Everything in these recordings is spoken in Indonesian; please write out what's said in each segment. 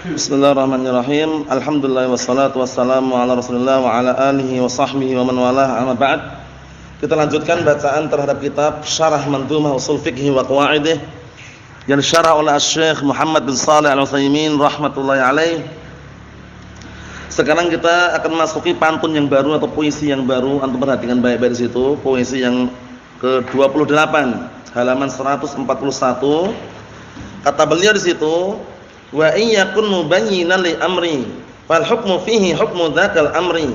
Bismillahirrahmanirrahim. Alhamdulillah wassalatu wassalamu ala Rasulillah wa ala alihi wa sahbihi wa man walah. Amma ba'd. Kita lanjutkan bacaan terhadap kitab Syarah Mandhumah Ushul Fiqh wa Qawaidih yang disyarah oleh Syekh Muhammad bin Shalih Al-Utsaimin rahimatullah alaih. Sekarang kita akan masuki pantun yang baru atau puisi yang baru. Antum perhatikan baik-baik di situ. Puisi yang ke-28, halaman 141. Kata beliau di situ, wa in yakun mubayyinan li amri fal hukmu fihi hukmu dzakal amri.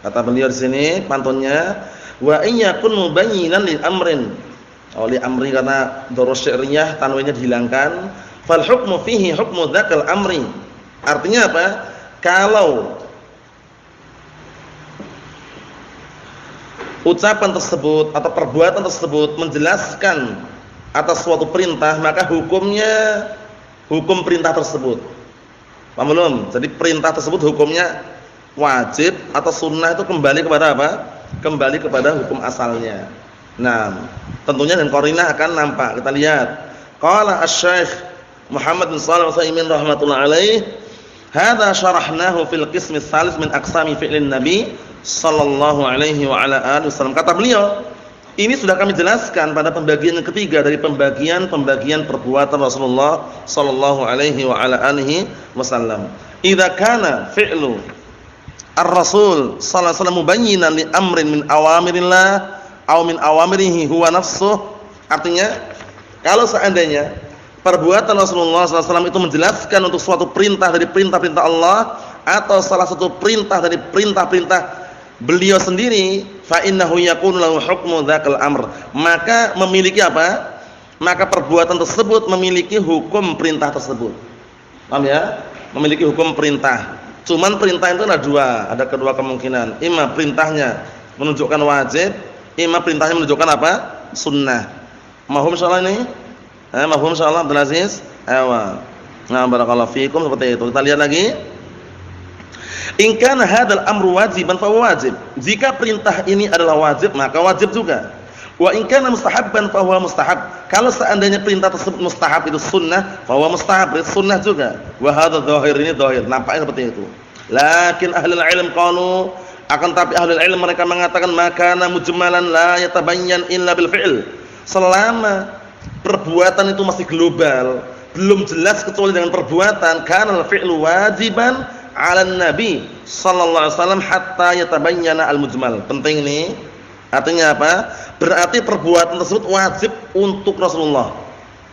Kata beliau di sini pantunnya, wa in yakun mubayyinan li amrin. Li amri karena dzarurah syar'iyyah tanwinnya dihilangkan. Fal hukmu fihi hukmu dzakal amri. Artinya apa? Kalau ucapan tersebut atau perbuatan tersebut menjelaskan atas suatu perintah, maka hukumnya hukum perintah tersebut. Paham belum? Jadi perintah tersebut hukumnya wajib atau sunnah itu kembali kepada apa? Kembali kepada hukum asalnya. Nah, tentunya dan qarinah akan nampak. Kita lihat. Qala Asy-Syaikh Muhammad bin Shalih Al-Utsaimin rahimatullah alaih, "Hadza syarahnahu fil qismi tsalits min aqsami fi'lin Nabi sallallahu alaihi wa ala alihi wasallam." Kata beliau, ini sudah kami jelaskan pada pembagian yang ketiga dari pembagian perbuatan Rasulullah sallallahu alaihi wa ala alihi wasallam. Idza kana fi'lu ar-rasul sallallahu alaihi wasallam mubayyinan li amrin min awamirillah aw min awamirihi huwa nafsuh. Artinya, kalau seandainya perbuatan Rasulullah sallallahu alaihi wasallam itu menjelaskan untuk suatu perintah dari perintah-perintah Allah atau salah satu perintah dari perintah-perintah beliau sendiri, fa innahu yakunu lahu hukmu dzakal amr, maka memiliki apa? Maka perbuatan tersebut memiliki hukum perintah tersebut. Paham ya? Memiliki hukum perintah. Cuman perintah itu ada kedua kemungkinan. Ima perintahnya menunjukkan wajib, ima perintahnya menunjukkan apa? Sunnah. Mahum insyaallah ini? Mahum insyaallah Abdul Aziz? Ayo. Nah, barakallahu fiikum, seperti itu. Kita lihat lagi. In kana hadzal amru wajiban fa wajib. Jika perintah ini adalah wajib, maka wajib juga. Wa in kana mustahabban fa huwa mustahab. Kalau seandainya perintah tersebut mustahab itu sunnah, fa huwa mustahab, itu sunnah juga. Wa hadza dzahir, ini dzahir, nampaknya seperti itu. Lakin ahlul ilm qalu, akan tapi ahlul ilm mereka mengatakan makana mujmalan la yatabayyan illa bil fi'l. Selama perbuatan itu masih global, belum jelas kecuali dengan perbuatan, kana al fi'lu wajiban 'ala Nabi sallallahu alaihi wasallam hatta yatabayyana al-mujmal. Penting ini. Artinya apa? Berarti perbuatan tersebut wajib untuk Rasulullah.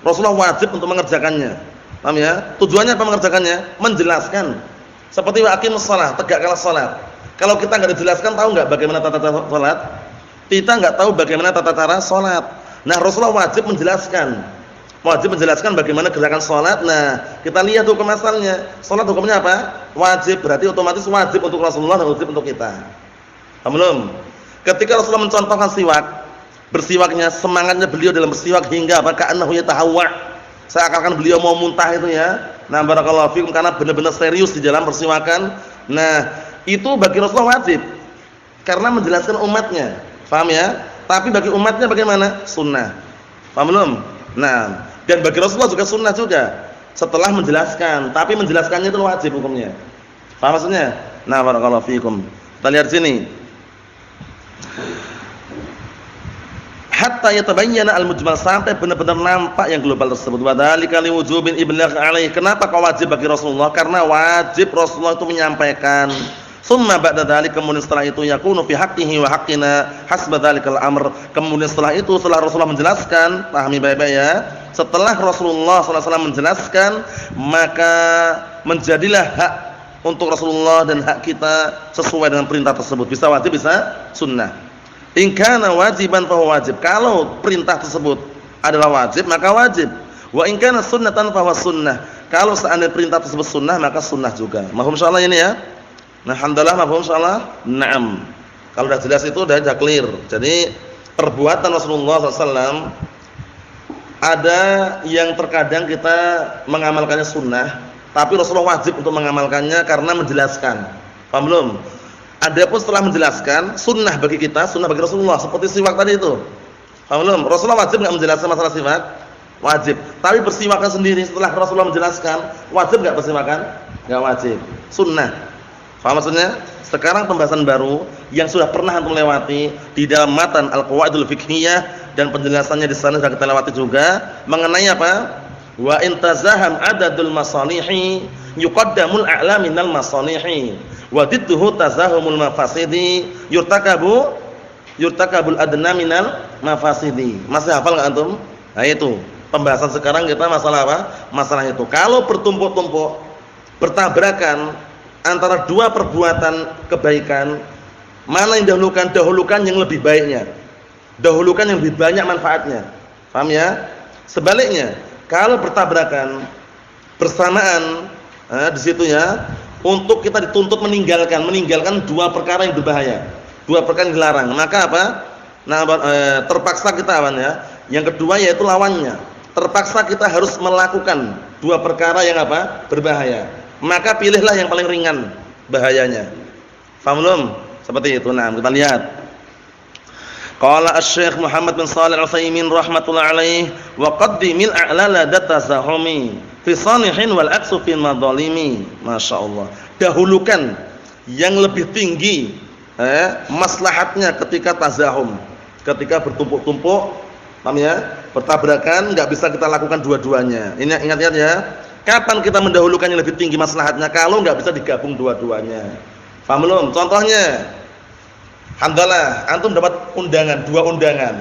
Rasulullah wajib untuk mengerjakannya. Paham ya? Tujuannya apa mengerjakannya? Menjelaskan. Seperti wa aqimus shalah, tegakkanlah salat. Kalau kita enggak dijelaskan, tahu enggak bagaimana tata cara salat? Kita enggak tahu bagaimana tata cara salat. Nah, Rasulullah wajib menjelaskan. Wajib menjelaskan bagaimana gerakan salat. Nah, kita lihat hukum asalnya. Salat hukumnya apa? Wajib, berarti otomatis wajib untuk Rasulullah dan wajib untuk kita. Paham belum? Ketika Rasulullah mencontohkan siwak, bersiwaknya, semangatnya beliau dalam bersiwak hingga apa? Ka'annahu yatahawwa. Seakan-akan beliau mau muntah itu ya. Nah, barakallahu fikum, karena benar-benar serius di dalam bersiwakan. Nah, itu bagi Rasulullah wajib. Karena menjelaskan umatnya. Paham ya? Tapi bagi umatnya bagaimana? Sunnah. Paham belum? Nah, dan bagi Rasulullah juga sunnah juga setelah menjelaskan, tapi menjelaskannya itu wajib hukumnya. Paham maksudnya? Nah, barakallahu fikum. Kita lihat sini. Hatta yatabayyana al-mujmal, sampai benar-benar nampak yang global tersebut. Wa dzalika liwujubin iblagh alaihi. Kenapa kau wajib bagi Rasulullah? Karena wajib Rasulullah itu menyampaikan. Summa ba'da dzalika, kemudian setelah itu yakunu fi haqqihi wa haqqina hasba dzalikal amr. Kemudian setelah itu, setelah Rasulullah menjelaskan, pahami baik-baik ya. Setelah Rasulullah SAW menjelaskan, maka menjadilah hak untuk Rasulullah dan hak kita sesuai dengan perintah tersebut. Bisa wajib, bisa sunnah. In kana wajiban fa huwa wajib. Kalau perintah tersebut adalah wajib, maka wajib. Wa in kana sunnatan fa huwa sunnah. Kalau seandainya perintah tersebut sunnah, maka sunnah juga. Mahum insyaallah ini ya. Nah, alhamdulillah, mafhum insyaallah? Naam. Kalau sudah jelas itu sudah clear. Jadi perbuatan Rasulullah SAW ada yang terkadang kita mengamalkannya sunnah, tapi Rasulullah wajib untuk mengamalkannya karena menjelaskan. Paham belum? Adapun setelah menjelaskan, sunnah bagi kita, sunnah bagi Rasulullah, seperti siwak tadi itu. Paham belum? Rasulullah wajib enggak menjelaskan masalah siwak? Wajib. Tapi bersiwakan sendiri setelah Rasulullah menjelaskan, wajib enggak bersiwakan? Enggak wajib. Sunnah. Paham maksudnya? Sekarang pembahasan baru yang sudah pernah antum lewati di dalam matan Al-Qawaidul Fiqhiyah dan penjelasannya di sana sudah kita lewati juga mengenai apa? Wa in tazaham adadul masalihi yuqaddamul a'la minal masalihi wa didduhu tazahumul mafasidi yurtakabul adna minal mafasidi. Masih hafal enggak antum? Nah itu, pembahasan sekarang kita masalah apa? Masalah itu. Kalau bertumpuk-tumpuk, bertabrakan antara dua perbuatan kebaikan, mana yang dahulukan? Dahulukan yang lebih baiknya. Dahulukan yang lebih banyak manfaatnya. Paham ya? Sebaliknya, kalau bertabrakan bersamaan, di situ ya, untuk kita dituntut meninggalkan dua perkara yang berbahaya, dua perkara yang dilarang. Maka apa? Nah, terpaksa kita ya. Yang kedua yaitu lawannya. Terpaksa kita harus melakukan dua perkara yang apa? Berbahaya. Maka pilihlah yang paling ringan bahayanya. Paham belum? Seperti itu. Nah, kita lihat. Qala Asy-Syaikh Muhammad bin Shalih Al-Utsaimin rahimatullah alaih wa qaddimil a'la ladat tazahumi fi salihin wal aksu fil madhalimi. Masyaallah. Dahulukan yang lebih tinggi maslahatnya ketika tazahum, ketika bertumpuk-tumpuk, paham ya? Bertabrakan enggak bisa kita lakukan dua-duanya. Ini ingat-ingat ya. Kapan kita mendahulukan yang lebih tinggi maslahatnya kalau enggak bisa digabung dua-duanya? Paham belum? Contohnya, alhamdulillah antum dapat undangan, dua undangan.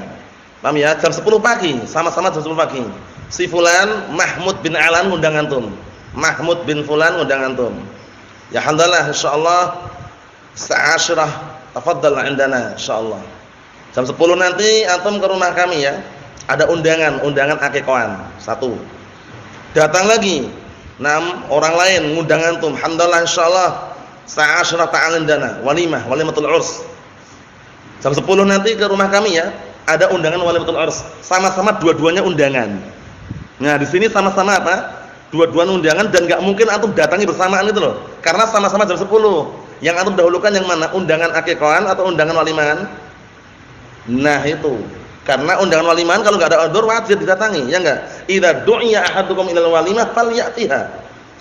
Paham ya? Jam 10 pagi, sama-sama jam 10 pagi. Si fulan Mahmud bin Alan ngundang antum. Mahmud bin fulan ngundang antum. Ya alhamdulillah insyaallah sa'asyirah tafadhal indana insyaallah. Jam 10 nanti antum ke rumah kami ya. Ada undangan akikahan. 1. Datang lagi 6 orang lain ngundang antum. Alhamdulillah insyaallah sa'asyirah ta'alindana walimah walimatul urs. Jam 10 nanti ke rumah kami ya. Ada undangan walimatul urs. Sama-sama dua-duanya undangan. Nah, di sini sama-sama apa? Dua-duanya undangan dan enggak mungkin antum datangi bersamaan itu loh. Karena sama-sama jam 10. Yang antum dahulukan yang mana? Undangan akikahan atau undangan walimahan? Nah, itu. Karena undangan walimahan kalau enggak ada udzur wajib didatangi, ya enggak? Idza du'iya ahadukum ilal walimah falyatiha.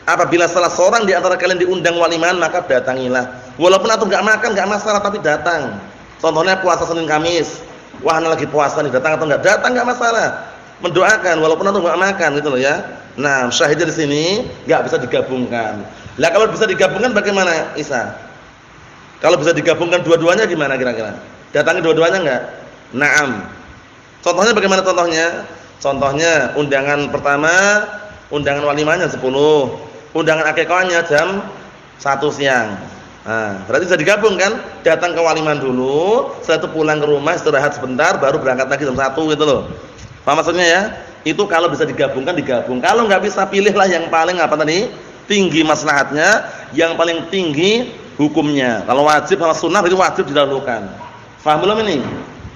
Apabila salah seorang di antara kalian diundang walimahan maka datangilah. Walaupun antum enggak makan enggak masalah tapi datang. Contohnya puasa Senin Kamis. Wah, ana lagi puasa nih, datang atau enggak? Datang enggak masalah. Mendoakan walaupun antum enggak makan gitu loh ya. Nah, syahidnya di sini enggak bisa digabungkan. Lah kalau bisa digabungkan bagaimana, Isa? Kalau bisa digabungkan dua-duanya gimana kira-kira? Datangi dua-duanya enggak? Naam. Contohnya bagaimana contohnya? Contohnya undangan pertama, undangan walimahnya 10. Undangan akikahnya jam 1 siang. Nah, berarti bisa digabung kan? Datang ke walimahan dulu, setelah itu pulang ke rumah istirahat sebentar baru berangkat lagi jam 1 gitu loh. Paham maksudnya ya? Itu kalau bisa digabungkan digabung. Kalau enggak bisa pilihlah yang paling apa tadi? Tinggi maslahatnya, yang paling tinggi hukumnya. Kalau wajib sama sunnah itu wajib didahulukan. Paham belum ini?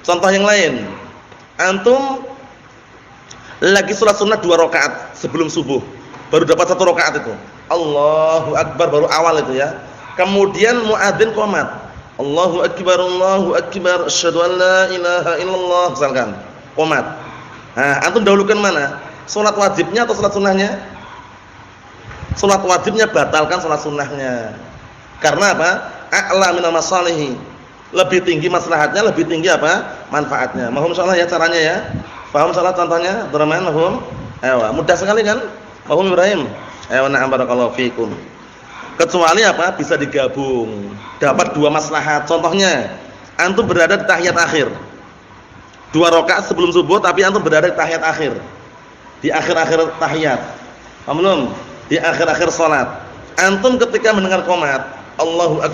Contoh yang lain. Antum lagi sholat sunnah 2 rakaat sebelum subuh. Baru dapat 1 rakaat itu. Allahu Akbar baru awal itu ya. Kemudian muadzin qomat. Allahu Akbar, asyhadu an la ilaha illallah misalkan. Qomat. Nah, antum dahulukan mana? Sholat wajibnya atau sholat sunnahnya? Sholat wajibnya batalkan sholat sunnahnya. Karena apa? A'la minal masalihi. Lebih tinggi maslahatnya, lebih tinggi apa? Manfaatnya. Mahum insyaallah ya caranya ya. Paham salah contohnya? Abdurrahman mahum? Ayo, mudah sekali kan? Mahum Ibrahim. Ayo, na'am barakallahu fikum. Kecuali apa? Bisa digabung. Dapat 2 maslahat. Contohnya, antum berada di tahiyat akhir. 2 rakaat sebelum subuh tapi antum berada di tahiyat akhir. Di akhir-akhir tahiyat. Paham belum? Di akhir-akhir salat. Antum ketika mendengar qomat, Allahu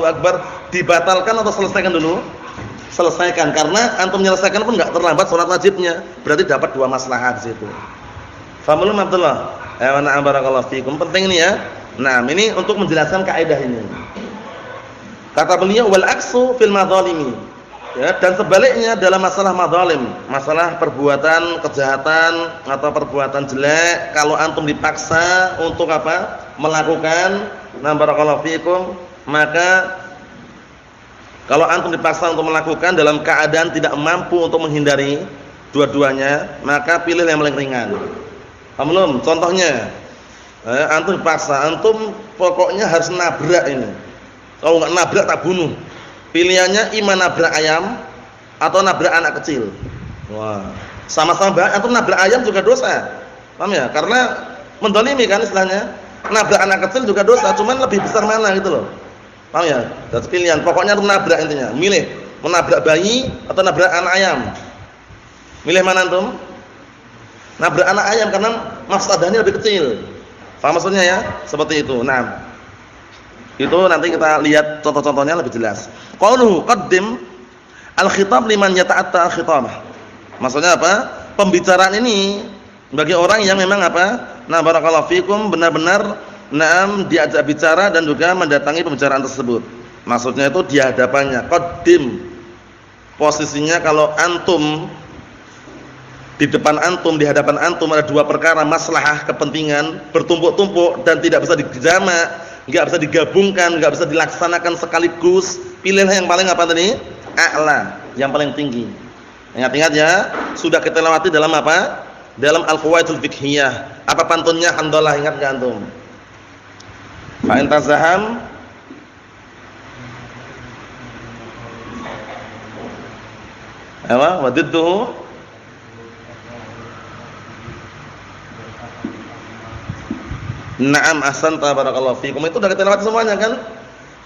Akbar, dibatalkan atau selesaikan dulu? Selesaikan, karena antum menyelesaikan pun enggak terlambat salat wajibnya. Berarti dapat 2 maslahat di situ. Faham belum Abdullah? Ya na'am barakallahu fikum. Penting ini ya. Nah, ini untuk menjelaskan kaidah ini. Kata beliau wal aksu fil madzalimi. Ya, dan sebaliknya dalam masalah madzalim, masalah perbuatan kejahatan atau perbuatan jelek, kalau antum dipaksa untuk apa? Melakukan, na barakallahu fikum, maka kalau antum dipaksa untuk melakukan dalam keadaan tidak mampu untuk menghindari, dua-duanya, maka pilih yang paling ringan. Paham belum? Contohnya, antum dipaksa, antum pokoknya harus nabrak ini. Kalau nggak nabrak tak bunuh. Pilihannya iman nabrak ayam atau nabrak anak kecil. Wah, sama-sama bahaya. Antum nabrak ayam juga dosa. Paham ya? Karena mendolimi kan istilahnya. Nabrak anak kecil juga dosa, cuman lebih besar mana gitu loh. Paham ya? That's pilihan. Pokoknya antum nabrak intinya. Milih menabrak bayi atau nabrak anak ayam. Milih mana antum? Nabrak anak ayam karena mafsadahnya lebih kecil. Paham maksudnya ya? Seperti itu. Nah, itu nanti kita lihat contoh-contohnya lebih jelas. Qauluhu qaddim al-khitab liman yata'atta al-khitamah. Maksudnya apa? Pembicaraan ini bagi orang yang memang apa? Nah, barakallahu fikum, benar-benar diajak bicara dan juga mendatangi pembicaraan tersebut. Maksudnya itu di hadapannya. Qaddim. Posisinya kalau antum di depan antum, di hadapan antum ada dua perkara maslahah, kepentingan bertumpuk-tumpuk dan tidak bisa dijamak, enggak bisa digabungkan, enggak bisa dilaksanakan sekaligus. Pilihlah yang paling apa tadi? A'la, yang paling tinggi. Ingat-ingat ya, sudah kita lewati dalam apa? Dalam al-qawaidul fiqhiyah. Apa pantunnya Hamdalah, ingat enggak antum? Fa in tazaham wa didduhu Naam ahsanta barakallahu fikum. Itu sudah kita lewati semuanya kan?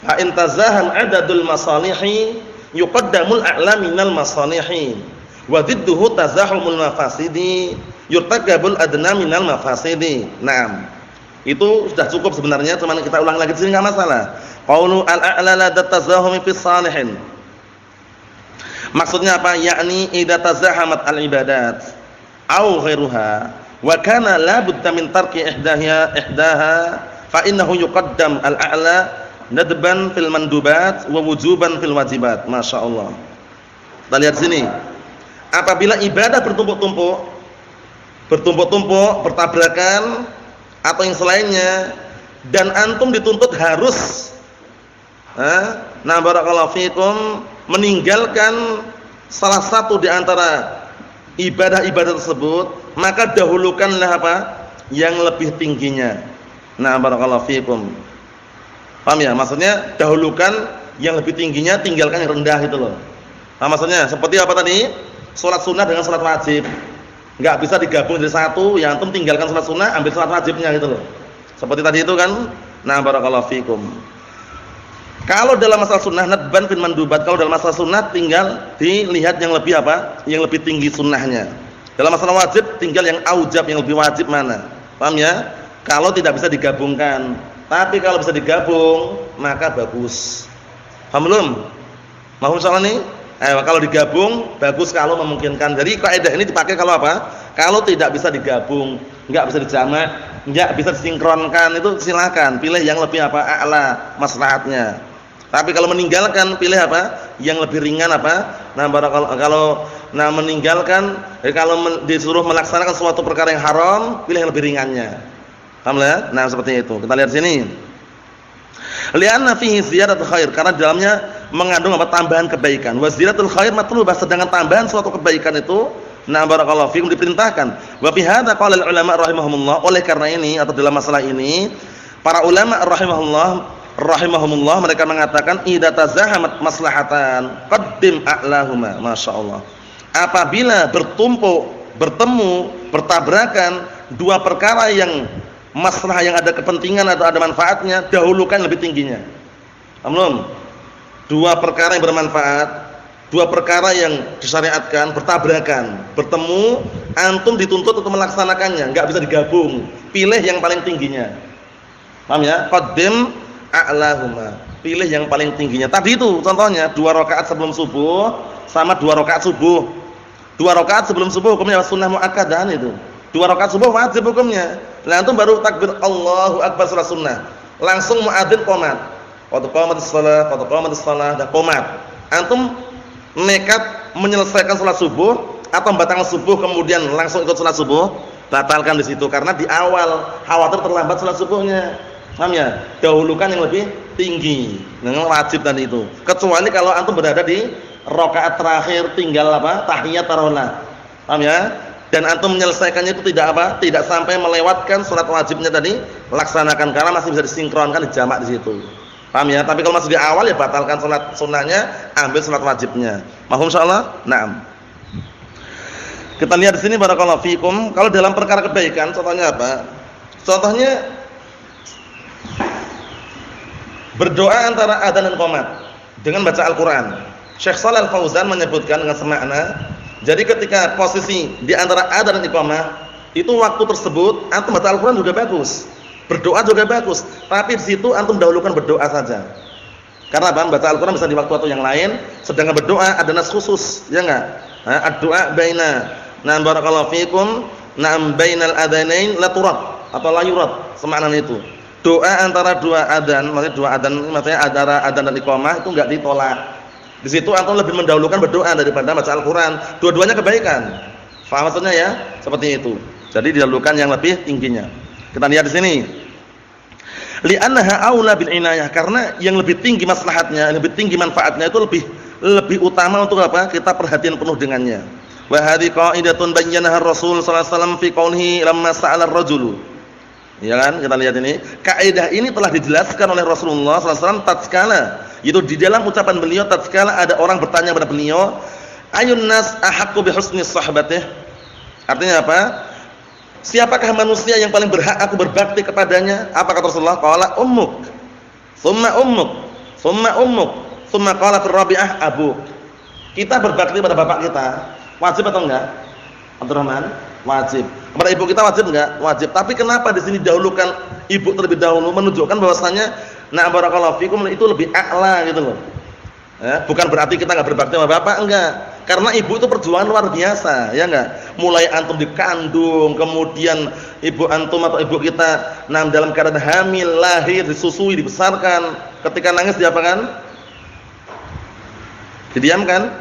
Fa in tazaham adadul masalihi yuqaddamul a'la minal masalihi wa didduhu tazahumul mafasidi yurtakabul adna minal mafasidi. Naam. Itu sudah cukup sebenarnya, cuman kita ulang lagi di sini enggak masalah. Qaulu al-a'la la tazahumi fis salihin. Maksudnya apa? Yakni idza tazahamat al-ibadat au ghairuha wa kana la budda min tarki ihdaha fa innahu yuqaddam al-a'la nadban fil mandubat wa wujuban fil wajibat. Masyaallah. Kita lihat sini. Apabila ibadah bertumpuk-tumpuk, bertabrakan atau yang selainnya dan antum dituntut harus nah barakallahu fikum meninggalkan salah satu di antara ibadah-ibadah tersebut, maka dahulukanlah apa? Yang lebih tingginya. Nah, barakallahu fikum. Paham ya? Maksudnya dahulukan yang lebih tingginya, tinggalkan yang rendah itu loh. Nah, maksudnya seperti apa tadi? Salat sunnah dengan salat wajib. Enggak bisa digabung jadi satu, yang antum tinggalkan salat sunnah, ambil salat wajibnya gitu loh. Seperti tadi itu kan? Nah, barakallahu fikum. Kalau dalam masalah sunnah nadban fil mandubat, kalau dalam masalah sunnah tinggal dilihat yang lebih apa? Yang lebih tinggi sunnahnya. Dalam masalah wajib tinggal yang aujab, yang lebih wajib mana. Paham ya? Kalau tidak bisa digabungkan. Tapi kalau bisa digabung, maka bagus. Paham belum? Mahum soal ini? Kalau digabung bagus kalau memungkinkan. Jadi kaidah ini dipakai kalau apa? Kalau tidak bisa digabung, enggak bisa dijamak, enggak bisa disinkronkan, itu silakan pilih yang lebih apa? A'la maslahatnya. Tapi kalau meninggalkan pilih apa? Yang lebih ringan apa? Nah, kalau meninggalkan kalau disuruh melaksanakan suatu perkara yang haram, pilih yang lebih ringannya. Paham ya? Nah, seperti itu. Kita lihat sini. Li'anna fihi ziyadatul khair, karena di dalamnya mengandung apa? Tambahan kebaikan. Wa ziyadatul khair matlubah, sedangkan tambahan suatu kebaikan itu nah barakallahu fikum diperintahkan. Wa fi hadza qala ulama rahimahumullah, oleh karena ini atau dalam masalah ini para ulama rahimahumullah mereka mengatakan idza tazahamat maslahatan qaddim a'lahuma. Masyaallah. Apabila bertemu, bertabrakan dua perkara yang masalah yang ada kepentingan atau ada manfaatnya, dahulukan lebih tingginya. Paham? Dua perkara yang bermanfaat, dua perkara yang disyariatkan bertabrakan, bertemu, antum dituntut untuk melaksanakannya, enggak bisa digabung. Pilih yang paling tingginya. Paham ya? Qaddim a'lahuma. Pilih yang paling tingginya. Tadi itu contohnya 2 rakaat sebelum subuh sama 2 rakaat subuh. 2 rakaat sebelum subuh hukumnya sunnah muakkadah itu. 2 rakaat subuh wajib hukumnya. Lah antum baru takbir Allahu akbar salat sunnah. Langsung muadzin qomat. Qad qamatis shalah, dah qomat. Antum nekat menyelesaikan salat subuh atau membatalkan subuh kemudian langsung ikut salat subuh, batalkan di situ karena di awal khawatir terlambat salat subuhnya. Paham ya? Dahulukan yang lebih tinggi. Dengan wajib tadi itu. Kecuali kalau antum berada di rakaat terakhir tinggal apa? Tahiyat tarawih. Paham ya? Dan antum menyelesaikannya itu tidak apa? Tidak sampai melewatkan salat wajibnya tadi, laksanakan karena masih bisa disinkronkan di jamak di situ. Paham ya? Tapi kalau masih di awal ya batalkan salat sunnahnya, ambil salat wajibnya. Paham insyaallah? Naam. Kita lihat di sini barakallahu fikum, kalau dalam perkara kebaikan contohnya apa? Contohnya berdoa antara adzan dan qomat dengan baca Al-Qur'an. Syekh Shalal Fauzan menyebutkan dengan semakna, jadi ketika posisi di antara adzan dan iqamah, itu waktu tersebut antum baca Al-Qur'an juga bagus. Berdoa juga bagus, tapi di situ antum dahulukan berdoa saja. Karena baca Al-Qur'an bisa di waktu-waktu yang lain, sedangkan berdoa ada nas khusus, ya enggak? Ad-du'a baina barakallahu fikum bainal adzanain la turad atau la yurad, semakna itu. Doa antara dua adzan, maksudnya antara adzan dan iqamah itu enggak ditolak. Di situ antum lebih mendahulukan berdoa daripada baca Al-Qur'an. Dua-duanya kebaikan. Faham maksudnya ya? Seperti itu. Jadi didahulukan yang lebih tingginya. Kita lihat di sini. Li'annaha aula bil inayah, karena yang lebih tinggi maslahatnya, yang lebih tinggi manfaatnya itu lebih utama untuk apa? Kita perhatian penuh dengannya. Wa hadhi qa'idatun bayyanaha Rasul sallallahu alaihi wasallam fi qaulihi lamma sa'ala ar-rajulu. Ya kan? Kita lihat ini. Kaidah ini telah dijelaskan oleh Rasulullah sallallahu alaihi wasallam tatkala, itu di dalam ucapan beliau tatkala ada orang bertanya kepada beliau, ayun nas ahaqqu bi husni sahabatih. Artinya apa? Siapakah manusia yang paling berhak aku berbakti kepadanya? Apa kata Rasulullah? Qala ummuk. Tsumma ummuk. Tsumma ummuk. Tsumma qala fi rabi'ah abuk. Kita berbakti pada bapak kita, wajib atau enggak? Abdurrahman, wajib. Kepada ibu kita wajib enggak? Wajib. Tapi kenapa di sini dahulukan ibu terlebih dahulu, menunjukkan bahwasanya barakallahu fikum itu lebih a'la gitu loh. Ya, bukan berarti kita enggak berbakti sama bapak, enggak. Karena ibu itu perjuangan luar biasa, ya enggak? Mulai antum dikandung, kemudian ibu antum atau ibu kita dalam keadaan hamil, lahir, disusui, dibesarkan. Ketika nangis diapakan? Didiamkan.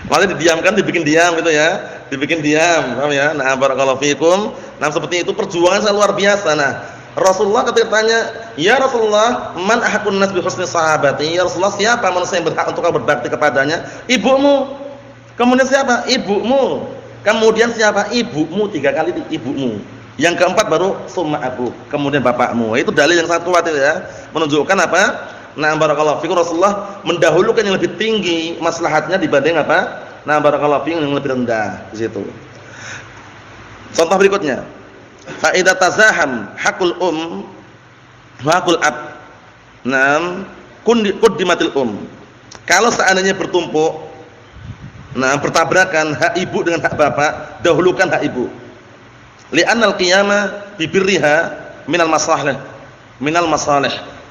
Malah didiamkan, dibikin diam gitu ya. Dibikin diam, paham ya? Barakallahu fikum. Seperti itu perjuangan sangat luar biasa. Rasulullah ketika tanya, "Ya Rasulullah, man ahaqqun nas bi husni sahabati?" Ya Rasulullah, siapa manusia yang berhak untuk kau berbakti kepadanya? Ibumu. Kemudian siapa? Ibumu. Kemudian siapa? Ibumu, 3 kali ibumu. Yang keempat baru summa abu, kemudian bapakmu. Itu dalil yang sangat kuat itu ya. Menunjukkan apa? Barakallahu fikum, Rasulullah mendahulukan yang lebih tinggi maslahatnya dibanding apa? Barakallahu fikum yang lebih rendah di situ. Contoh berikutnya. Fa idza tazaham haqqul wa haqqul ab. Quddimatil Kalau seandainya bertumpuk, bertabrakan hak ibu dengan hak bapak, dahulukan hak ibu. Li'annal qiyama bi birriha minal masalih.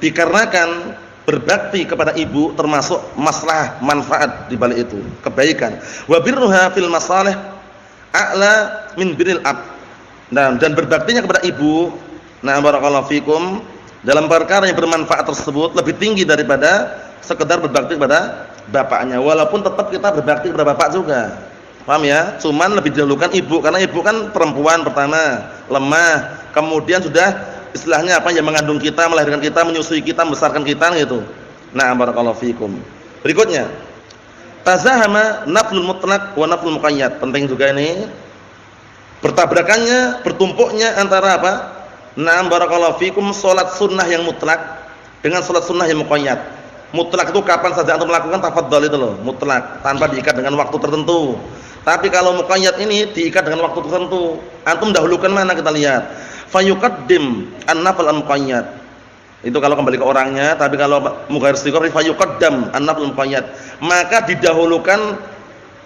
Dikarenakan berbakti kepada ibu termasuk maslahah, manfaat di balik itu, kebaikan. Wa birruha fil masalih a'la min birril ab. Dan berbaktinya kepada ibu, barakallahu fikum, dalam perkara yang bermanfaat tersebut lebih tinggi daripada sekedar berbakti kepada bapaknya. Walaupun tetap kita berbakti kepada bapak juga. Paham ya? Cuman lebih didahulukan ibu, karena ibu kan perempuan pertama, lemah, kemudian sudah istilahnya apa, yang mengandung kita, melahirkan kita, menyusui kita, membesarkan kita gitu. Barakallahu fikum. Berikutnya, tazahama naflul mutlaq wa naflul muqayyad. Penting juga ini. Bertabrakannya, bertumpuknya antara apa? Barakallahu fikum, salat sunnah yang mutlak dengan salat sunnah yang muqayyad. Mutlak itu kapan saja antum melakukan, tafadhol itu loh, mutlak, tanpa diikat dengan waktu tertentu. Tapi kalau muqayyad ini diikat dengan waktu tertentu. Antum dahulukan mana, kita lihat. Fayuqaddim an-nafl al-muqayyad. Itu kalau kembali ke orangnya, tapi kalau mughayir istiqrar fayuqaddam an-nafl al-muqayyad. Maka didahulukan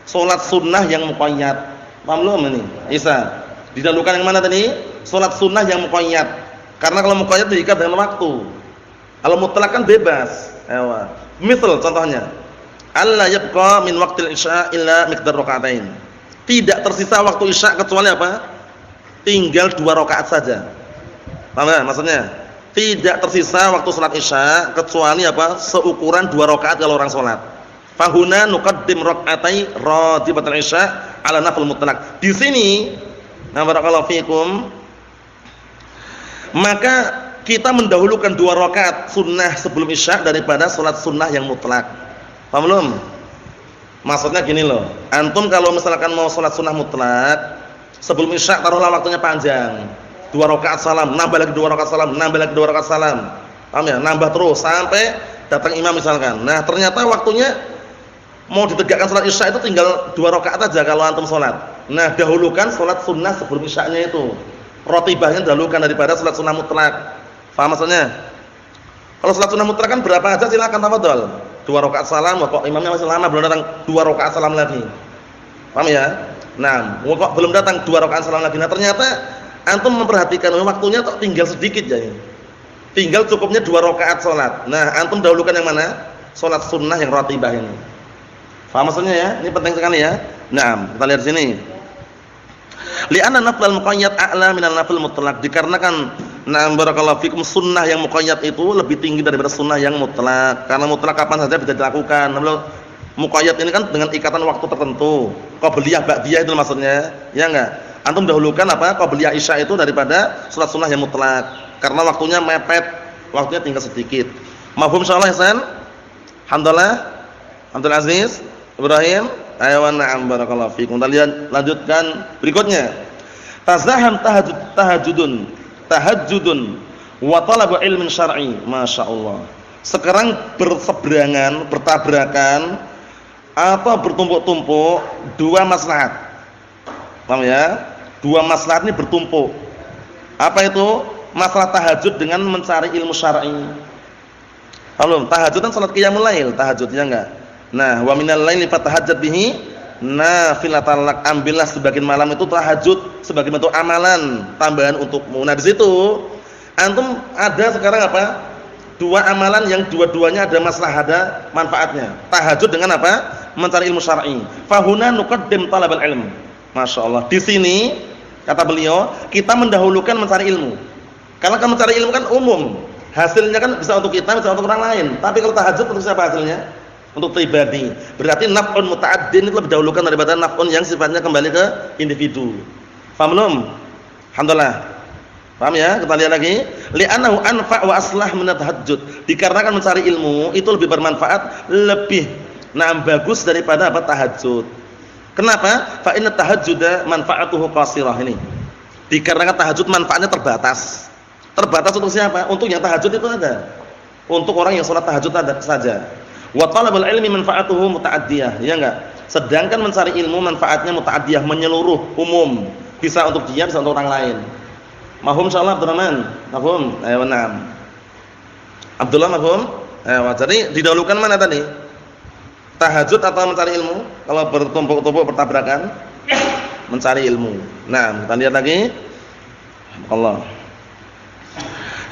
salat sunnah yang muqayyad. Paham belum ini? Isa. Didahulukan yang mana tadi? Salat sunnah yang muqayyad. Karena kalau muqayyad diikat dengan waktu. Kalau mutlak kan bebas. Misal contohnya, alla yabqa min waqtil isya illa miqdar raka'atain. Tidak tersisa waktu isya kecuali apa? Tinggal 2 rakaat saja. Paham enggak maksudnya? Tidak tersisa waktu salat isya kecuali apa? Seukuran 2 rakaat kalau orang salat. Fahuna nuqaddim rak'atai ratibatul isya ala nafl mutlaq. Di sini, barakallahu fikum, maka kita mendahulukan 2 rakaat sunnah sebelum isya daripada salat sunnah yang mutlak. Paham belum? Maksudnya gini loh, antum kalau misalkan mau sholat sunnah mutlak, sebelum isya taruhlah waktunya panjang, 2 rakaat salam, nambah lagi 2 rakaat salam, nambah lagi 2 rakaat salam, paham ya? Nambah terus sampai datang imam misalkan. Nah ternyata waktunya mau ditegakkan sholat isya itu tinggal 2 rakaat aja kalau antum sholat. Nah dahulukan sholat sunnah sebelum isyanya itu, rotibahnya dahulukan daripada sholat sunnah mutlak. Paham maksudnya? Kalau sholat sunnah mutlak kan berapa aja silakan tafadhol. 2 rakaat salam, kok imamnya masih lama belum datang 2 rakaat salam lagi. Paham ya? Nah, kok belum datang 2 rakaat salam lagi. Nah, ternyata antum memperhatikan waktunya kok tinggal sedikit ya. Tinggal cukupnya 2 rakaat salat. Nah, antum dahulukan yang mana? Salat sunnah yang ratibah ini. Paham maksudnya ya? Ini penting sekali ya. Nah, kita lihat di sini. Li'anna naflal muqayyad a'la minal nafil mutlaq. Dikarenakan na'am barakallahu fikum sunnah yang muqayyad itu lebih tinggi daripada sunnah yang mutlak. Karena mutlak kapan saja bisa dilakukan. Namun muqayyad ini kan dengan ikatan waktu tertentu. Qabliyah ba'diyah itu maksudnya. Ya enggak? Antum dahulukan apa? Qabliyah isya itu daripada salat sunnah yang mutlak. Karena waktunya mepet, waktunya tinggal sedikit. Mafhum insyaallah Hasan? Alhamdulillah. Abdul Aziz, Ibrahim, ayo na'am barakallahu fikum. Kita lihat lanjutkan berikutnya. Tazaham tahajjudun wa talabu ilmin syar'i. Masyaallah. Sekarang berseberangan, bertabrakan atau bertumpuk-tumpuk 2 maslahat. Paham ya? 2 maslahat ini bertumpuk. Apa itu? Masalah tahajud dengan mencari ilmu syar'i. Kalau tahajud kan salat qiyamul lail, tahajudnya enggak. Nah, wa minal laili fatahajjat bihi nafilatan lak. Ambillah sebagian malam itu tahajud sebagai bentuk amalan tambahan untukmu. Nah, di situ antum ada sekarang apa? 2 amalan yang dua-duanya ada maslahat, ada manfaatnya. Tahajud dengan apa? Mencari ilmu syar'i. Fahuna nuqaddim talabal ilm. Masyaallah. Di sini kata beliau, kita mendahulukan mencari ilmu. Karena kan mencari ilmu kan umum. Hasilnya kan bisa untuk kita, bisa untuk orang lain. Tapi kalau tahajud untuk siapa hasilnya? Untuk pribadi. Berarti naf'un muta'addin itu lebih dahulukan daripada naf'un yang sifatnya kembali ke individu. Paham belum? Alhamdulillah. Paham ya? Kita lihat lagi. Li'annahu anfa' wa aslah min at-tahajjud. Dikarenakan mencari ilmu itu lebih bermanfaat, lebih bagus daripada apa? Tahajud. Kenapa? Fa inna tahajjuda manfa'atuhu qasirah ini. Dikarenakan tahajud manfaatnya terbatas. Terbatas untuk siapa? Untuk yang tahajud itu ada. Untuk orang yang sholat tahajud ada saja. Wa talabul ilmi manfaatuhu muta'addiyah, ya enggak? Sedangkan mencari ilmu manfaatnya muta'addiyah, menyeluruh, umum. Bisa untuk dia, bisa untuk orang lain. Mafhum insyaallah Abdurrahman? Mafhum? Ayo na'am. Abdullah mafhum? Jadi didahulukan mana tadi? Tahajud atau mencari ilmu? Kalau bertumpuk-tumpuk bertabrakan, mencari ilmu. Nah, kita lihat lagi. Allah.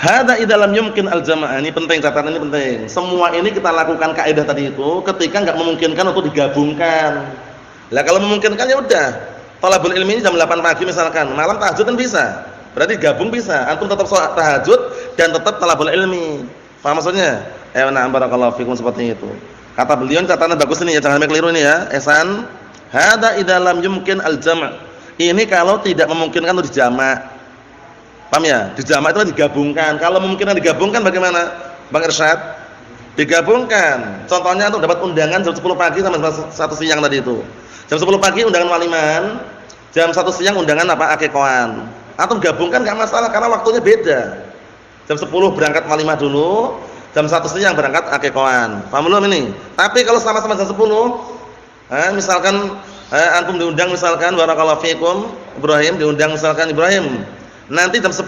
Hada idza lam yumkin al-jama'ah. Ini penting, catatan ini penting. Semua ini kita lakukan kaidah tadi itu ketika enggak memungkinkan untuk digabungkan. Lah kalau memungkinkan ya udah. Talabul ilmi ini jam 8 pagi misalkan, malam tahajud kan bisa. Berarti gabung bisa. Antum tetap sholat tahajud dan tetap talabul ilmi. Paham maksudnya? Na'am barakallahu fikum seperti itu. Kata beliau catatan bagus ini ya, jangan sampai keliru ini ya. Ihsan. Hada idza lam yumkin al-jama'. Ini kalau tidak memungkinkan untuk dijamak. Paham ya? Dijamak itu digabungkan. Kalau memungkinkan digabungkan bagaimana? Bang Irsyad? Digabungkan. Contohnya untuk dapat undangan jam 10 pagi sama jam 1 siang tadi itu. Jam 10 pagi undangan waliman, jam 1 siang undangan apa? Akikoan. Atau gabungkan enggak masalah karena waktunya beda. Jam 10 berangkat walimah dulu, jam 1 siang berangkat akikoan. Paham belum ini? Tapi kalau sama-sama jam 10, misalkan antum diundang misalkan barakallahu fikum, Ibrahim diundang misalkan Ibrahim. Nanti jam 10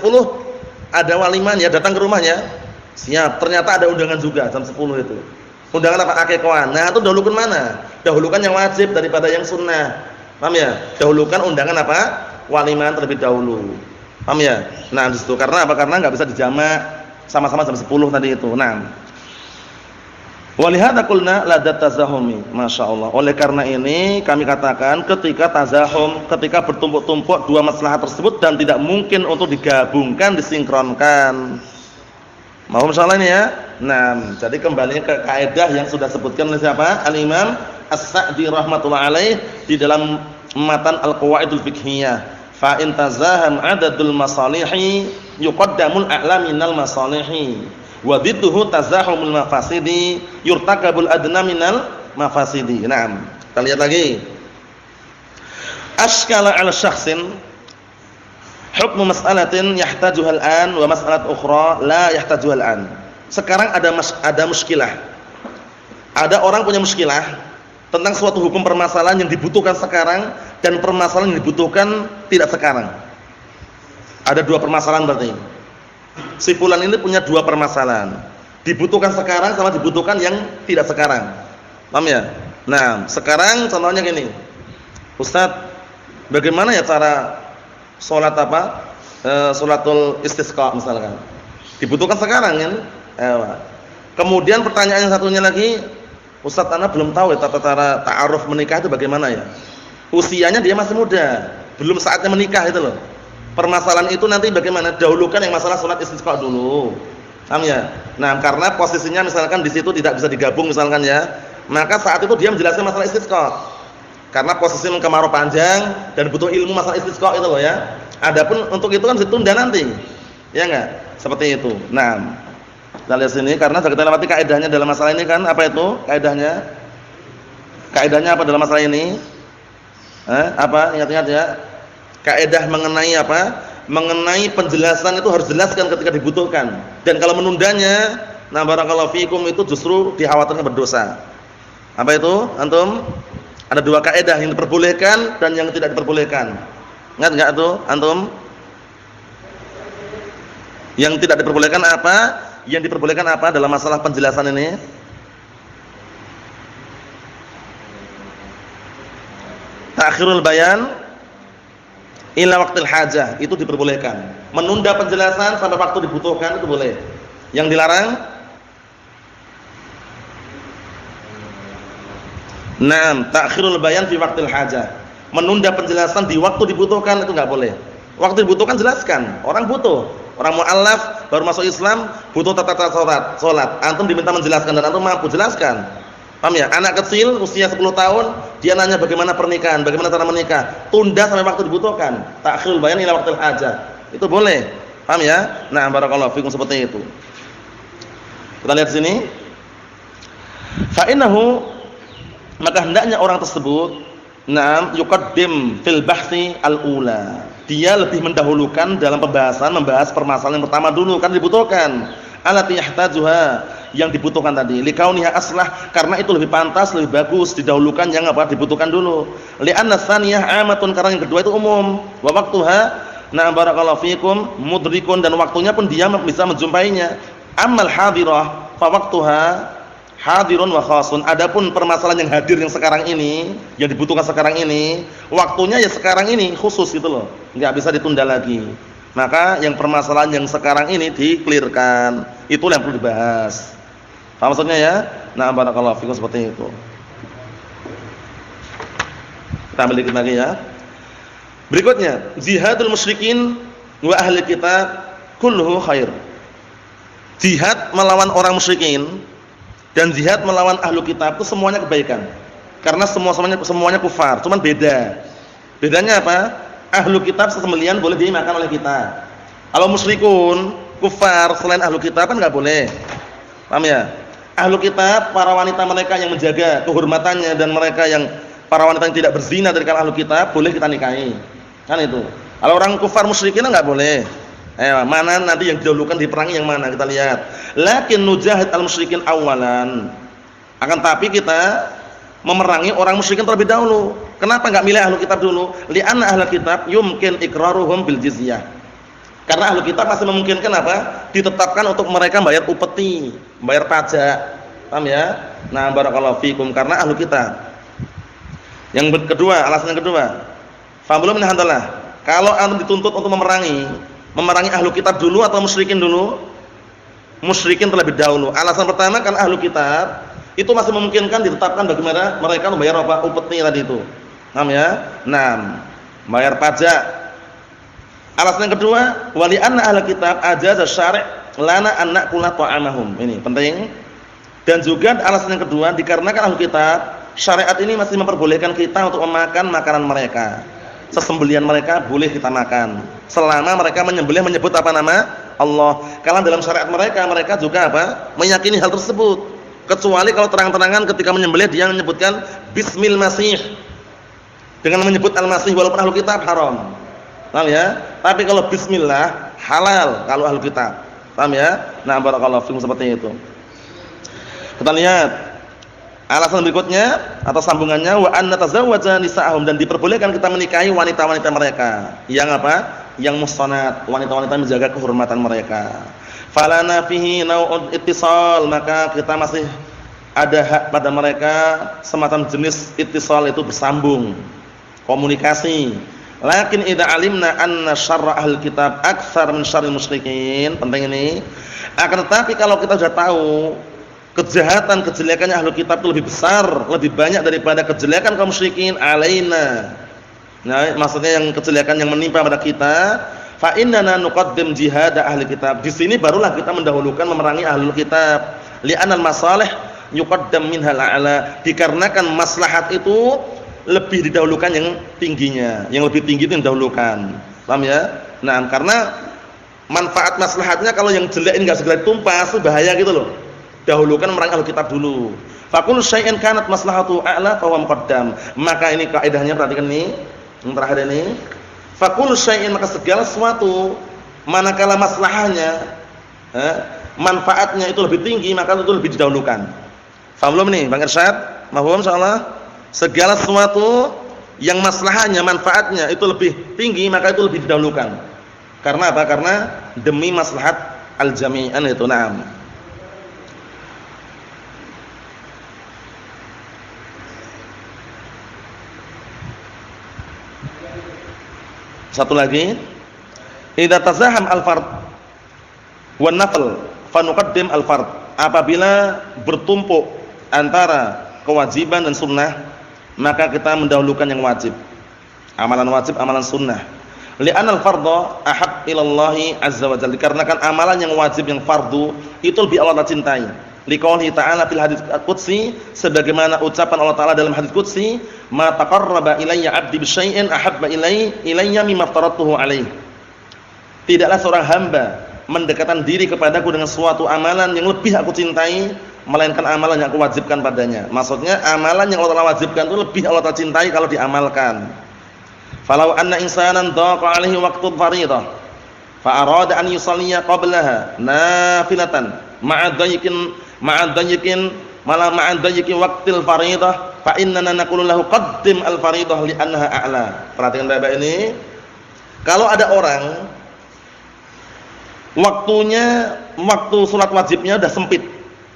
ada waliman ya, datang ke rumahnya. Siap, ternyata ada undangan juga jam 10 itu. Undangan apa? Akikoan. Nah, itu dahulukan mana? Dahulukan yang wajib daripada yang sunnah. Paham ya? Dahulukan undangan apa? Waliman terlebih dahulu. Paham ya? Nah, di situ karena apa? Karena enggak bisa dijamak sama-sama jam 10 tadi itu. Nah, walihada qulna ladat tazahumi. Masyaallah. Oleh karena ini kami katakan ketika tazahum, ketika bertumpuk-tumpuk 2 maslahat tersebut dan tidak mungkin untuk digabungkan, disinkronkan. Mau insyaallah ini ya. Nah, jadi kembali ke kaidah yang sudah sebutkan oleh siapa? Al-Imam As-Sa'di rahimatullah alaih di dalam matan Al-Qawaidul Fiqhiyah. Fa in tazaham adadul masalihi yuqaddamul a'la minal masalihi. Wa dhidduhu tazahumul mafasidi yurtakabul adna minal mafasidi. Naam. Kita lihat lagi. Ashkala 'ala syakhsin hukmu mas'alatin yahtajuha al-an wa mas'alat ukhra la yahtajuha al-an. Sekarang ada muskilah. Ada orang punya muskilah tentang suatu hukum permasalahan yang dibutuhkan sekarang dan permasalahan yang dibutuhkan tidak sekarang. Ada dua permasalahan berarti. Si fulan ini punya dua permasalahan. Dibutuhkan sekarang sama dibutuhkan yang tidak sekarang. Paham ya? Nah, sekarang contohnya gini. Ustaz, bagaimana ya cara sholat sholatul istisqa misalkan. Dibutuhkan sekarang kan? Kemudian pertanyaan yang satunya lagi, Ustaz, ana belum tahu ya tata cara ta'aruf menikah itu bagaimana ya? Usianya dia masih muda, belum saatnya menikah itu loh. Permasalahan itu nanti bagaimana? Dahulukan yang masalah sholat istisqa dulu. Paham ya? Nah, karena posisinya misalkan di situ tidak bisa digabung misalkan ya, maka saat itu dia menjelaskan masalah istisqa. Karena posisi kemarau panjang dan butuh ilmu masalah istisqa itu loh ya. Adapun untuk itu kan ditunda nanti. Ya enggak? Seperti itu. Nah, kita lihat sini karena sudah kita lewati kaidahnya dalam masalah ini kan, apa itu kaidahnya? Kaidahnya apa dalam masalah ini? Apa? Ingat-ingat ya. Kaidah mengenai apa? Mengenai penjelasan itu harus jelaskan ketika dibutuhkan. Dan kalau menundanya, nah barakallahu fikum itu justru dikhawatirkan berdosa. Apa itu? Antum? Ada dua kaidah yang diperbolehkan dan yang tidak diperbolehkan. Ingat enggak tuh antum? Yang tidak diperbolehkan apa? Yang diperbolehkan apa dalam masalah penjelasan ini? Ta'khirul bayan ila waqtil hajah, itu diperbolehkan. Menunda penjelasan sampai waktu dibutuhkan itu boleh. Yang dilarang? Naam, ta'khirul bayan fi waqtil hajah. Menunda penjelasan di waktu dibutuhkan itu enggak boleh. Waktu dibutuhkan jelaskan. Orang butuh, orang mu'allaf baru masuk Islam, butuh tata cara salat. Antum diminta menjelaskan dan antum mampu jelaskan. Paham ya? Anak kecil usia 10 tahun, dia nanya bagaimana pernikahan, bagaimana cara menikah. Tunda sampai waktu dibutuhkan. Ta'khirul bayan ila waqtil hajah. Itu boleh. Paham ya? Nah, barakallahu fikum seperti itu. Kita lihat sini. Fa innahu, maka hendaknya orang tersebut yuqaddim fil bahsi al-ula. Dia lebih mendahulukan dalam pembahasan membahas permasalahan yang pertama dulu kan dibutuhkan. Allati yahtajuha, yang dibutuhkan tadi. Likauniha aslah, karena itu lebih pantas, lebih bagus didahulukan yang apa dibutuhkan dulu. Li'anna tsaniyah amatun, karena yang kedua itu umum. Wa waqtuha, barakallahu fikum, mudrikun, dan waktunya pun dia bisa menjumpainya. Ammal hadirah fa waqtuha hadirun wa khasun. Adapun permasalahan yang hadir yang sekarang ini, yang dibutuhkan sekarang ini, waktunya ya sekarang ini khusus gitu loh. Enggak bisa ditunda lagi. Maka yang permasalahan yang sekarang ini di-clearkan. Itulah yang perlu dibahas. Paham maksudnya ya? Nah, barakallahu fikum seperti itu. Kita ambil dikit lagi ya. Berikutnya, jihadul musyrikin wa ahli kitab kulluhu khair. Jihad melawan orang musyrikin dan jihad melawan ahlu kitab itu semuanya kebaikan. Karena semuanya kufar, cuman beda. Bedanya apa? Ahlu kitab sesembelian boleh dimakan oleh kita. Kalau musyrikun, kufar selain ahlu kitab kan enggak boleh. Paham ya? Ahlu kitab, para wanita mereka yang menjaga kehormatannya dan mereka yang para wanita yang tidak berzina dari kalangan ahlu kitab boleh kita nikahi. Kan itu. Kalau orang kufar musyrikin enggak boleh. Mana nanti yang didahulukan diperangi yang mana kita lihat. Lakin nujahid al-musyrikin awalan. Akan tapi kita memerangi orang musyrikin terlebih dahulu. Kenapa enggak milih ahlu kitab dulu? Li'anna ahlu kitab yumkin iqraruhum bil jizyah. Karena ahlu kitab masih memungkinkan apa? Ditetapkan untuk mereka bayar upeti, bayar pajak. Paham ya? Nah, barakallahu fikum, karena ahlu kitab. Yang kedua, alasan yang kedua. Faham belum alhamdulillah? Kalau antum dituntut untuk memerangi ahlu kitab dulu atau musyrikin dulu? Musyrikin terlebih dahulu. Alasan pertama kan ahlu kitab itu masih memungkinkan ditetapkan bagaimana mereka membayar apa? Upeti tadi itu. Paham ya? Nah, bayar pajak. Alasan yang kedua, wali anna ahli kitab ajaza syari' lana an na'kula ta'amahum. Ini penting. Dan juga alasan yang kedua, dikarenakan ahli kitab, syariat ini masih memperbolehkan kita untuk memakan makanan mereka. Sesembelian mereka boleh kita makan. Selama mereka menyebut apa nama? Allah. Kalau dalam syariat mereka juga apa? Meyakini hal tersebut. Kecuali kalau terang-terangan ketika menyembelih dia menyebutkan Bismil Masih. Dengan menyebut Al-Masih walaupun ahlu kitab haram. Paham ya? Tapi kalau bismillah halal kalau ahlu kitab. Paham ya? Nah, barakallahu fikum seperti itu. Kita lihat alasan berikutnya atau sambungannya wa anna tazawwaja nisa'ahum, dan diperbolehkan kita menikahi wanita-wanita mereka yang apa? Yang muhsanat, wanita-wanita yang menjaga kehormatan mereka. Falana fihi nau'un ittisal, maka kita masih ada hak pada mereka semacam jenis ittisal, itu bersambung, komunikasi. Lakin idza alimna anna syarra ahli kitab aktsar min syarril musyrikin, penting ini. Akan tetapi kalau kita sudah tahu kejahatan, kejelekannya ahli kitab itu lebih besar, lebih banyak daripada kejelekan kaum musyrikin alaina. Nah, maksudnya yang kejelekan yang menimpa pada kita, fa innana nuqaddim jihad ahli kitab. Di sini barulah kita mendahulukan memerangi ahli kitab. Li'anal masalih yuqaddam minhal a'la, dikarenakan maslahat itu lebih didahulukan yang tingginya, yang lebih tinggi itu yang didahulukan. Paham ya? Nah, karena manfaat maslahatnya kalau yang jelek ini enggak segera tumpas, itu bahaya gitu loh. Dahulukan memerangi ahli kitab dulu. Faqul syai'in kanat maslahatu a'la fa huwa muqaddam. Maka ini kaidahnya, perhatikan nih. Yang terakhir ini. Faqul syai'in, maka segala sesuatu manakala maslahahnya, manfaatnya itu lebih tinggi, maka itu lebih didahulukan. Paham belum nih, Bang Irsyad? Paham insyaallah? Segala sesuatu yang maslahahnya, manfaatnya itu lebih tinggi, maka itu lebih didahulukan. Karena apa? Karena demi maslahat al-jami'an itu. Naam. Satu lagi, idza tazaham al-fard wan nafl fa nuqaddim al-fard. Apabila bertumpuk antara kewajiban dan sunnah, maka kita mendahulukan yang wajib. Amalan wajib, amalan sunnah. Li'anal fardha ahab ila Allah azza wa jalla. Dikarenakan amalan yang wajib, yang fardu itu lebih Allah cintai. Liqaulihi ta'ala fil hadits qudsi, sebagaimana ucapan Allah Ta'ala dalam hadits qudsi, ma taqarraba ilayya 'abdi bi syai'in ahabba ilayya mimma aftaratuhu alaihi. Tidaklah seorang hamba mendekatkan diri kepadaku dengan suatu amalan yang lebih aku cintai melainkan amalan yang aku wajibkan padanya. Maksudnya amalan yang Allah Ta'ala wajibkan itu lebih Allah Ta'ala cintai kalau diamalkan. Falau anna insanan dhaqa 'alaihi waqtul fardhah fa arada an yusalliya qablaha nafilatan ma'a dhayyiqin waqtil fardhah fa innana naqulu lahu qaddim al fardhah li annaha a'la. Perhatikan Bapak ini. Kalau ada orang waktu salat wajibnya sudah sempit,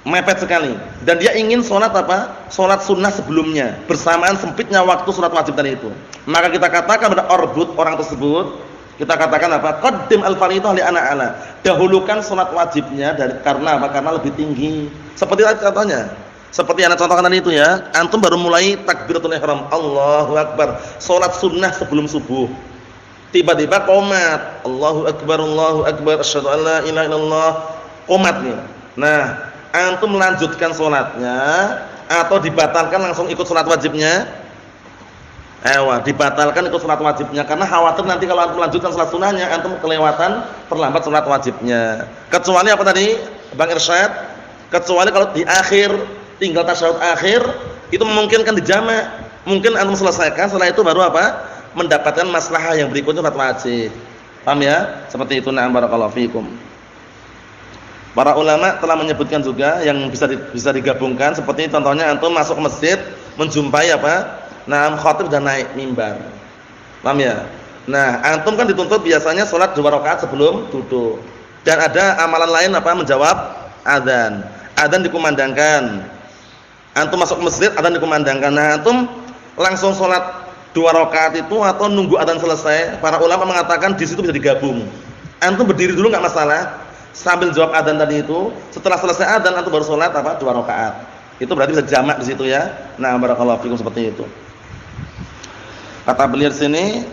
mepet sekali, dan dia ingin sholat apa? Sholat sunnah sebelumnya, bersamaan sempitnya waktu sholat wajib tadi itu. Maka kita katakan pada orang tersebut, kita katakan apa? Qaddim al-fardhah li ana ala. Dahulukan sholat wajibnya karena apa? Karena lebih tinggi. Seperti contohnya, seperti yang contohkan tadi itu ya. Antum baru mulai takbiratul ihram, Allahu akbar, sholat sunnah sebelum subuh. Tiba-tiba qomat, Allahu akbar, asyhadu an la ilaha illallah, qomat nih. Nah, antum melanjutkan sholatnya atau dibatalkan langsung ikut sholat wajibnya? Dibatalkan ikut sholat wajibnya, karena khawatir nanti kalau antum melanjutkan sholat sunnahnya antum kelewatan, terlambat sholat wajibnya. Kecuali apa tadi Bang Irsyad? Kecuali kalau di akhir tinggal tasyahud akhir, itu memungkinkan dijamak, mungkin antum selesaikan, setelah itu baru apa? Mendapatkan maslahah yang berikutnya sholat wajib. Paham ya? Seperti itu. Na'am, barakallahu fikum. Para ulama telah menyebutkan juga yang bisa digabungkan, seperti contohnya antum masuk ke masjid menjumpai apa? Nah, khatib dan naik mimbar. Paham ya? Nah, antum kan dituntut biasanya sholat 2 rakaat sebelum duduk. Dan ada amalan lain apa? Menjawab adzan. Adzan dikumandangkan. Antum masuk ke masjid, adzan dikumandangkan. Nah, antum langsung sholat 2 rakaat itu atau nunggu adzan selesai? Para ulama mengatakan di situ bisa digabung. Antum berdiri dulu enggak masalah, sambil jawab adzan tadi itu. Setelah selesai adzan antum baru salat apa? 2 rakaat. Itu berarti bisa jamak di situ ya. Nah, barakallahu fikum, seperti itu. Kata beliau di sini,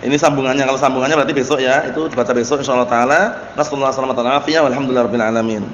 ini sambungannya. Kalau sambungannya berarti besok ya. Itu dibaca besok insyaallah taala. Nasallahu alaihi wasallam. Walhamdulillahirabbil alamin.